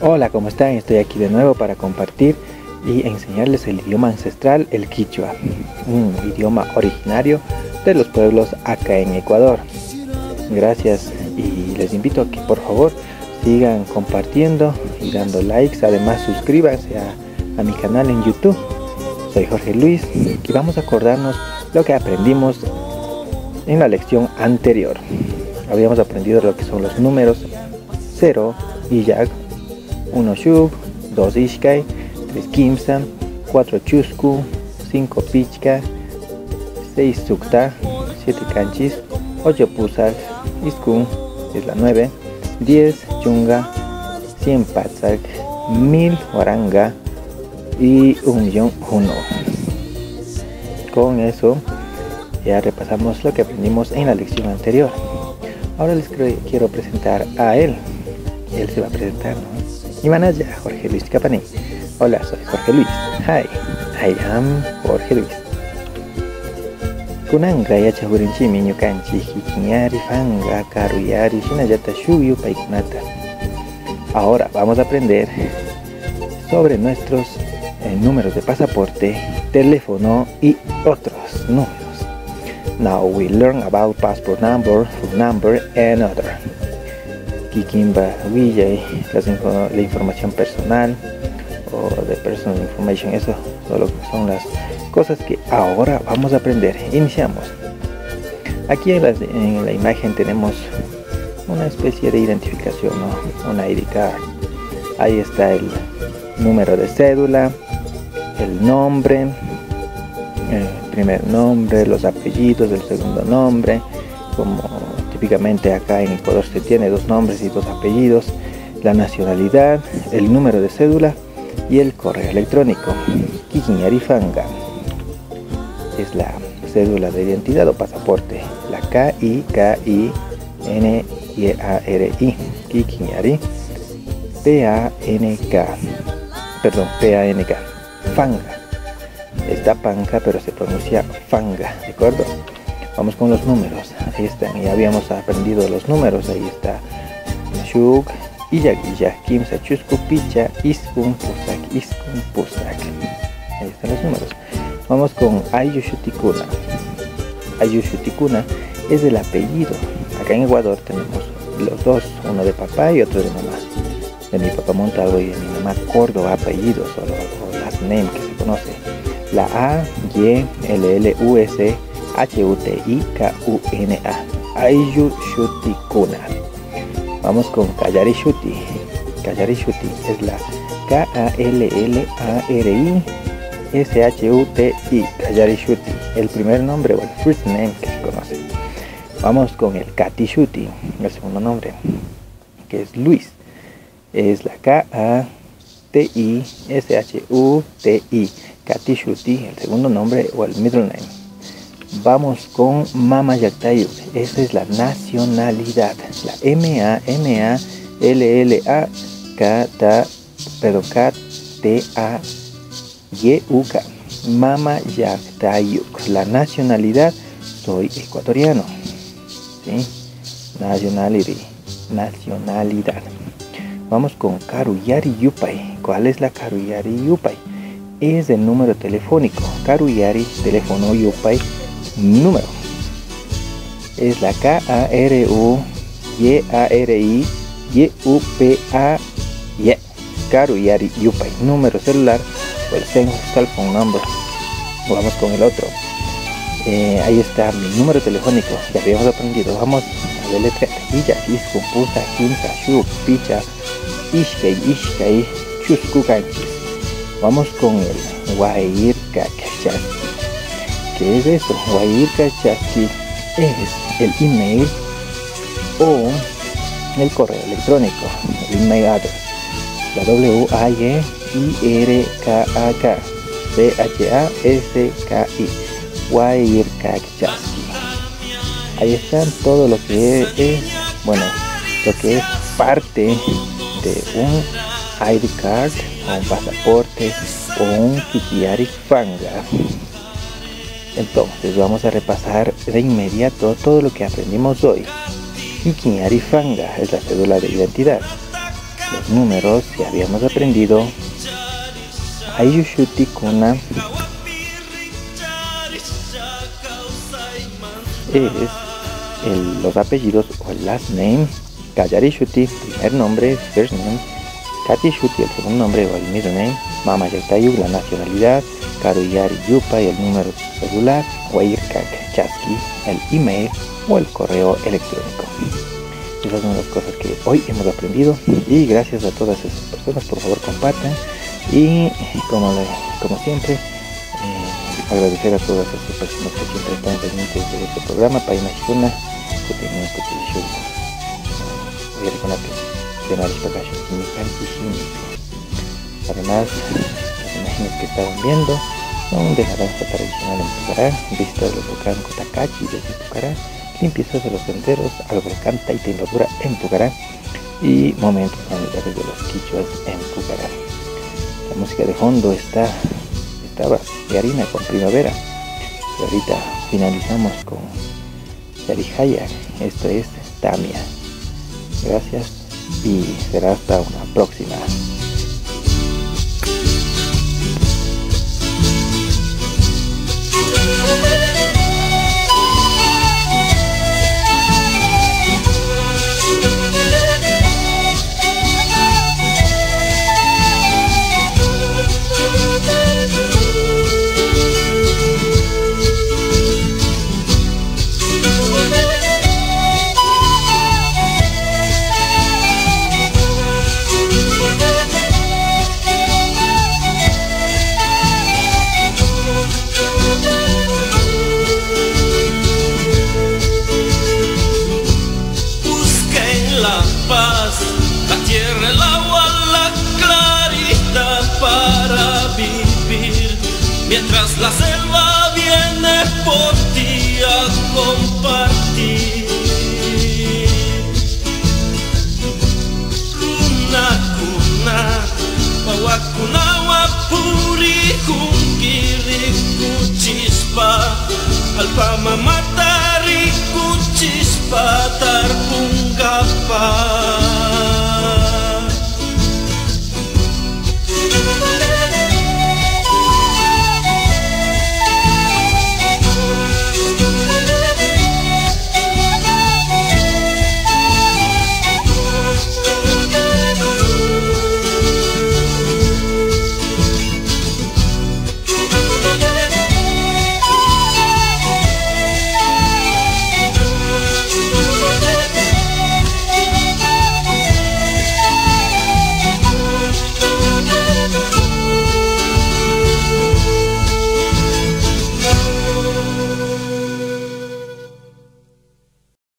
Hola, ¿cómo están? Estoy aquí de nuevo para compartir y enseñarles el idioma ancestral, el Quichua, un idioma originario de los pueblos acá en Ecuador. Gracias y les invito a que por favor sigan compartiendo y dando likes. Además, suscríbanse a mi canal en YouTube. Soy Jorge Luis y vamos a acordarnos lo que aprendimos en la lección anterior. Habíamos aprendido lo que son los números 0 Iyak, 1 Shuk, 2 Ishkai, 3 Kimsan, 4 Chusku, 5 Pichka, 6 Sukta, 7 Kanchis, 8 Pusak, Iskun es la 9, 10 Chunga, 100 Patsak, 1000 Waranga y 1.000.000 Huno. Con eso ya repasamos lo que aprendimos en la lección anterior. Ahora les quiero presentar a él. Él se va a presentar, ¿no? Imanaya, Jorge Luis Capani. Hola, soy Jorge Luis. Hi, I am Jorge Luis. Kunanga ya chahurinchi miño kanchi hikinyari fanga karuyari shinayata shuyu paikunata. Ahora vamos a aprender sobre nuestros números de pasaporte, teléfono y otros números. Now we learn about passport number, phone number and other. Kikimba Vijay, la información personal o de personal information, eso solo son las cosas que ahora vamos a aprender. Iniciamos. Aquí en la imagen tenemos una especie de identificación, ¿no? Una ID card. Ahí está el número de cédula, el nombre, el primer nombre, los apellidos, el segundo nombre, como típicamente acá en Ecuador se tiene 2 nombres y 2 apellidos, la nacionalidad, el número de cédula y el correo electrónico. Kikiñarifanga es la cédula de identidad o pasaporte, la KIKINYARI, Kikiñari, PANK, Fanga. Está panca, pero se pronuncia fanga, ¿de acuerdo? Vamos con los números. Ahí están, ya habíamos aprendido los números. Ahí está Shuk, Iyak, Kimsa, Chusku, Picha, Iskun, Pusak. Ahí están los números. Vamos con Ayushutikuna. Ayushutikuna es el apellido. Acá en Ecuador tenemos los dos, uno de papá y otro de mamá. De mi papá Montalvo y de mi mamá Córdoba, apellidos o last name que se conoce. La A, Y, L, L, U, S, H-U-T-I-K-U-N-A. Ayushutikuna. Vamos con Kallarishuti. Kallarishuti es la K-A-L-L-A-R-I-S-H-U-T-I. Kallarishuti, el primer nombre o el first name que se conoce. Vamos con el Katishuti, el segundo nombre, que es Luis. Es la K-A-T-I-S-H-U-T-I. Katishuti, el segundo nombre o el middle name. Vamos con Mama Yaktayuk, esa es la nacionalidad, la K-T-A-Y-U-K, Mama Yaktayuk, la nacionalidad, soy ecuatoriano, ¿sí? Nacionalidad. Vamos con Karuyari Yupay. ¿Cuál es la Karuyari Yupay? Es el número telefónico. Karuyari, teléfono, Yupay, número. Es la K-A-R-U-Y-A-R-I-Y-U-P-A-Y. Karuyari Yupay, número celular o el cell phone number. Vamos con el otro. Ahí está mi número telefónico. Ya habíamos aprendido. Vamos a la letra Illa, Iskun, Pusa, Kimsa, Shuk, Picha, Ishkai, Chusku, Kanchis. Vamos con el Wairkachasqui. ¿Qué es eso? Wairkachasqui es el email o el correo electrónico, el email address. La WAYIRKAK-CHASKI. Wairkachasqui. Ahí están todo lo que es, lo que es parte de un ID card, o un pasaporte, o un Kikiñarifanga. Entonces vamos a repasar de inmediato todo lo que aprendimos hoy. Kikiñarifanga es la cédula de identidad. los números ya habíamos aprendido Ayushuti Kuna es los apellidos o el last name, Kayarishuti, primer nombre, first name, Katishuti, el segundo nombre o el middle name, Mama Yatayug, la nacionalidad, Karuyari Yupa y el número celular, Wairkak Chaski, el email o el correo electrónico. Esas son las cosas que hoy hemos aprendido y gracias a todas esas personas. Por favor compartan y como siempre agradecer a todas esas personas que siempre están pendientes de este programa. Paina Shuna, Kutenia Kutishu, además, las imágenes que estaban viendo son de la danza tradicional en Pucará, vistas del volcán Cotacachi desde Pucará, limpieza de los senderos al volcán Taytainbabura en Pucará y momentos familiares de los quichuas en Pucará. La música de fondo estaba de harina con primavera y ahorita finalizamos con Yarihaya. Esto es Tamia. Gracias y será hasta una próxima. Mientras la selva viene por ti a compartir. Runa kuna, wawakuna wapuri kunkiri kuchispa, alpama matari kuchispa tarpungapa.